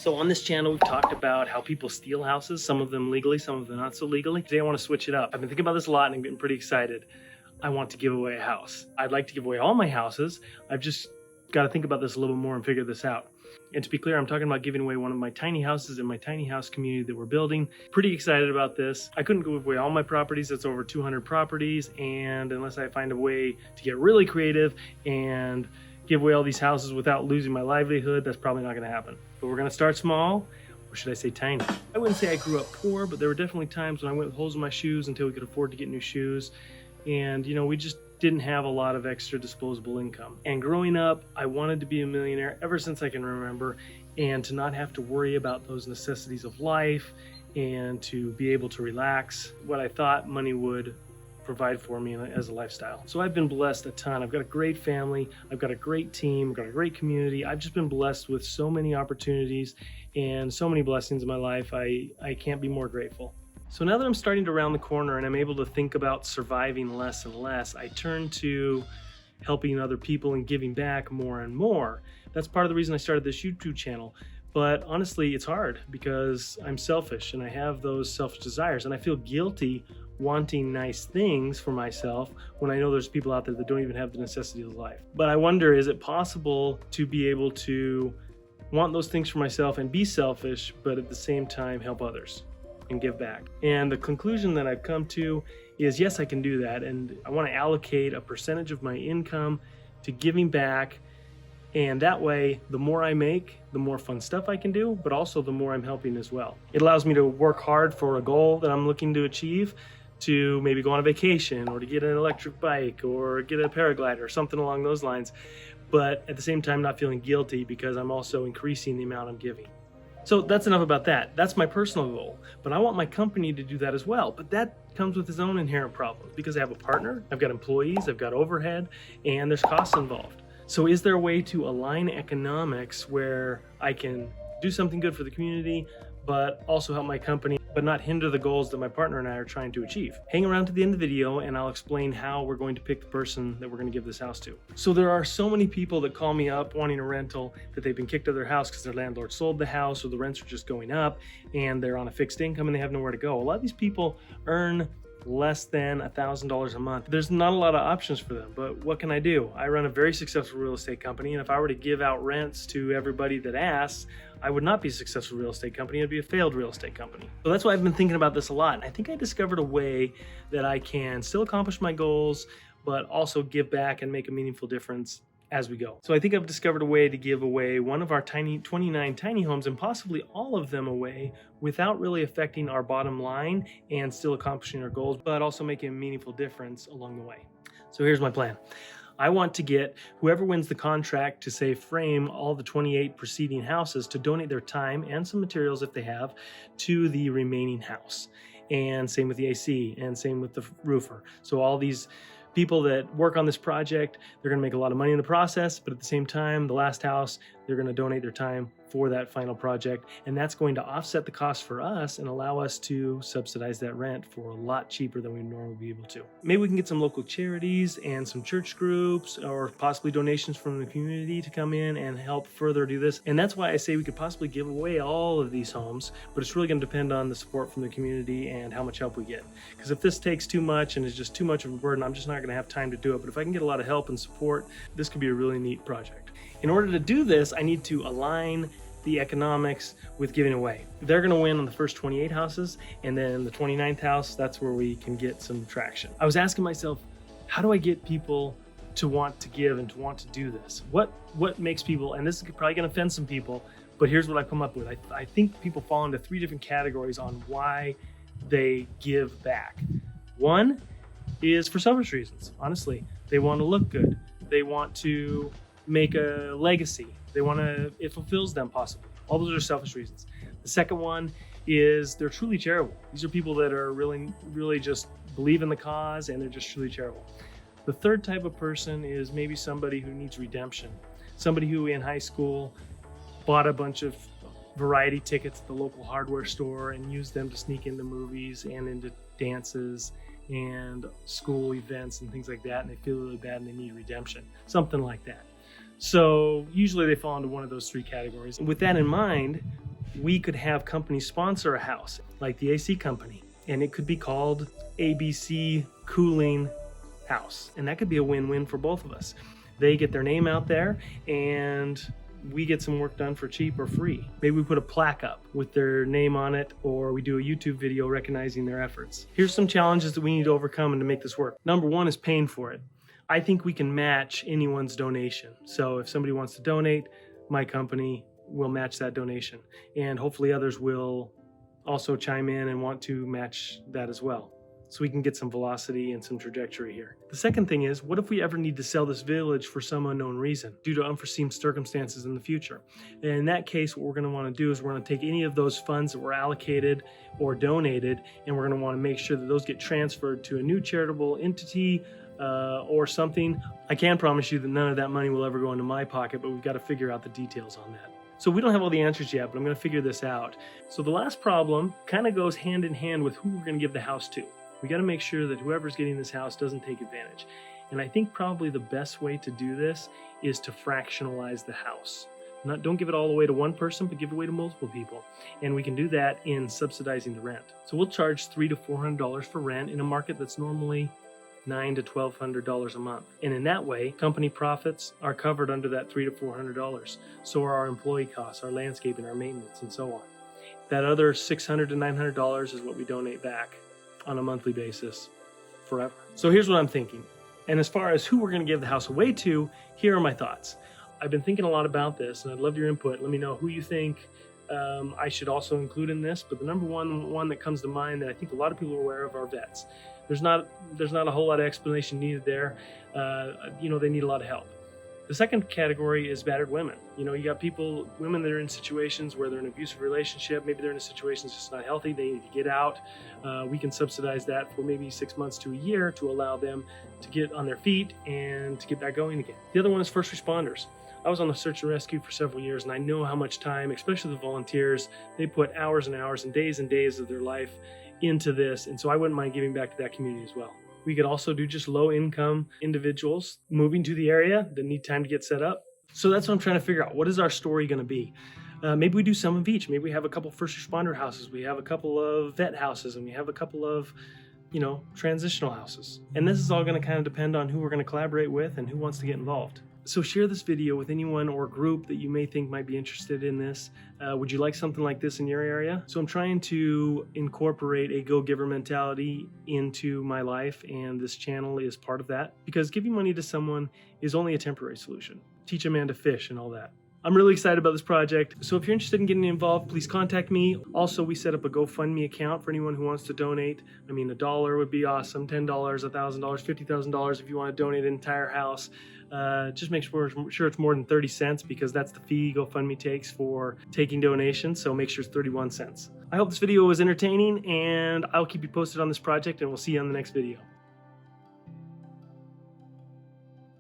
So on this channel, we've talked about how people steal houses, some of them legally, some of them not so legally. Today I want to switch it up. I've been thinking about this a lot and I'm getting pretty excited. I want to give away a house. I'd like to give away all my houses. I've just got to think about this a little more and figure this out. And to be clear, I'm talking about giving away one of my tiny houses in my tiny house community that we're building. Pretty excited about this. I couldn't give away all my properties. That's over 200 properties. And unless I find a way to get really creative and give away all these houses without losing my livelihood, that's probably not going to happen. But we're going to start small, or should I say tiny. I wouldn't say I grew up poor, but there were definitely times when I went with holes in my shoes until we could afford to get new shoes. And, you know, we just didn't have a lot of extra disposable income. And growing up, I wanted to be a millionaire ever since I can remember, and to not have to worry about those necessities of life and to be able to relax what I thought money would provide for me as a lifestyle. So I've been blessed a ton. I've got a great family. I've got a great team. I've got a great community. I've just been blessed with so many opportunities and so many blessings in my life. I can't be more grateful. So now that I'm starting to round the corner and I'm able to think about surviving less and less, I turn to helping other people and giving back more and more. That's part of the reason I started this YouTube channel. But honestly, it's hard because I'm selfish and I have those selfish desires, and I feel guilty wanting nice things for myself when I know there's people out there that don't even have the necessities of life. But I wonder, is it possible to be able to want those things for myself and be selfish, but at the same time help others and give back? And the conclusion that I've come to is, yes, I can do that. And I want to allocate a percentage of my income to giving back. And that way, the more I make, the more fun stuff I can do, but also the more I'm helping as well. It allows me to work hard for a goal that I'm looking to achieve, to maybe go on a vacation or to get an electric bike or get a paraglider or something along those lines. But at the same time, not feeling guilty because I'm also increasing the amount I'm giving. So that's enough about that. That's my personal goal, but I want my company to do that as well. But that comes with its own inherent problems because I have a partner, I've got employees, I've got overhead, and there's costs involved. So is there a way to align economics where I can do something good for the community, but also help my company, but not hinder the goals that my partner and I are trying to achieve? Hang around to the end of the video and I'll explain how we're going to pick the person that we're going to give this house to. So there are so many people that call me up wanting a rental that they've been kicked out of their house because their landlord sold the house or the rents are just going up and they're on a fixed income and they have nowhere to go. A lot of these people earn less than $1,000 a month. There's not a lot of options for them, but what can I do? I run a very successful real estate company, and if I were to give out rents to everybody that asks, I would not be a successful real estate company. It'd be a failed real estate company. So that's why I've been thinking about this a lot. And I think I discovered a way that I can still accomplish my goals, but also give back and make a meaningful difference as we go. So I think I've discovered a way to give away one of our 29 tiny homes and possibly all of them away without really affecting our bottom line and still accomplishing our goals, but also making a meaningful difference along the way. So here's my plan. I want to get whoever wins the contract to, say, frame all the 28 preceding houses to donate their time and some materials if they have to the remaining house. And same with the AC and same with the roofer. So all these people that work on this project, they're going to make a lot of money in the process, but at the same time, the last house, they're going to donate their time for that final project, and that's going to offset the cost for us and allow us to subsidize that rent for a lot cheaper than we normally be able to. Maybe we can get some local charities and some church groups or possibly donations from the community to come in and help further do this. And that's why I say we could possibly give away all of these homes, but it's really going to depend on the support from the community and how much help we get. Because if this takes too much and is just too much of a burden, I'm just not going to have time to do it. But if I can get a lot of help and support, this could be a really neat project. In order to do this, I need to align the economics with giving away. They're going to win on the first 28 houses, and then the 29th house, that's where we can get some traction. I was asking myself, how do I get people to want to give and to want to do this? What makes people, and this is probably going to offend some people, but here's what I've come up with. I think people fall into 3 different categories on why they give back. One is for selfish reasons. Honestly, they want to look good. They want to make a legacy. They want to, it fulfills them possibly. All those are selfish reasons. The second one is they're truly charitable. These are people that are really just believe in the cause and they're just truly charitable. The third type of person is maybe somebody who needs redemption. Somebody who in high school bought a bunch of variety tickets at the local hardware store and used them to sneak into movies and into dances and school events and things like that, and they feel really bad and they need redemption. Something like that. So usually they fall into one of those 3 categories. And with that in mind, we could have companies sponsor a house, like the AC company, and it could be called ABC Cooling House. And that could be a win-win for both of us. They get their name out there, and we get some work done for cheap or free. Maybe we put a plaque up with their name on it, or we do a YouTube video recognizing their efforts. Here's some challenges that we need to overcome and to make this work. Number one is paying for it. I think we can match anyone's donation. So if somebody wants to donate, my company will match that donation. And hopefully others will also chime in and want to match that as well, so we can get some velocity and some trajectory here. The second thing is, what if we ever need to sell this village for some unknown reason due to unforeseen circumstances in the future? And in that case, what we're going to want to do is we're going to take any of those funds that were allocated or donated, and we're going to want to make sure that those get transferred to a new charitable entity or something. I can promise you that none of that money will ever go into my pocket, but we've got to figure out the details on that. So we don't have all the answers yet, but I'm going to figure this out. So the last problem kind of goes hand in hand with who we're going to give the house to. We got to make sure that whoever's getting this house doesn't take advantage. And I think probably the best way to do this is to fractionalize the house. Don't give it all away to one person, but give it away to multiple people. And we can do that in subsidizing the rent. So we'll charge $300 to $400 for rent in a market that's normally $900 to $1,200 a month. And in that way, company profits are covered under that $300 to $400. So are our employee costs, our landscaping, our maintenance, and so on. That other $600 to $900 is what we donate back on a monthly basis forever. So here's what I'm thinking. And as far as who we're going to give the house away to, here are my thoughts. I've been thinking a lot about this, and I'd love your input. Let me know who you think I should also include in this. But the number one that comes to mind that I think a lot of people are aware of are vets. There's not a whole lot of explanation needed there. They need a lot of help. The second category is battered women. You got women that are in situations where they're in an abusive relationship. Maybe they're in a situation that's just not healthy. They need to get out. We can subsidize that for maybe 6 months to a year to allow them to get on their feet and to get back going again. The other one is first responders. I was on the search and rescue for several years, and I know how much time, especially the volunteers, they put hours and hours and days of their life into this. And so I wouldn't mind giving back to that community as well. We could also do just low-income individuals moving to the area that need time to get set up. So that's what I'm trying to figure out. What is our story going to be? Maybe we do some of each. Maybe we have a couple first responder houses. We have a couple of vet houses, and we have a couple of, transitional houses. And this is all going to kind of depend on who we're going to collaborate with and who wants to get involved. So share this video with anyone or group that you may think might be interested in this. Would you like something like this in your area? So I'm trying to incorporate a go-giver mentality into my life, and this channel is part of that, because giving money to someone is only a temporary solution. Teach a man to fish and all that. I'm really excited about this project. So if you're interested in getting involved, please contact me. Also, we set up a GoFundMe account for anyone who wants to donate. $1 would be awesome, $10, $1,000, $50,000 if you want to donate an entire house. Just make sure it's more than 30 cents, because that's the fee GoFundMe takes for taking donations. So make sure it's 31 cents. I hope this video was entertaining, and I'll keep you posted on this project, and we'll see you on the next video.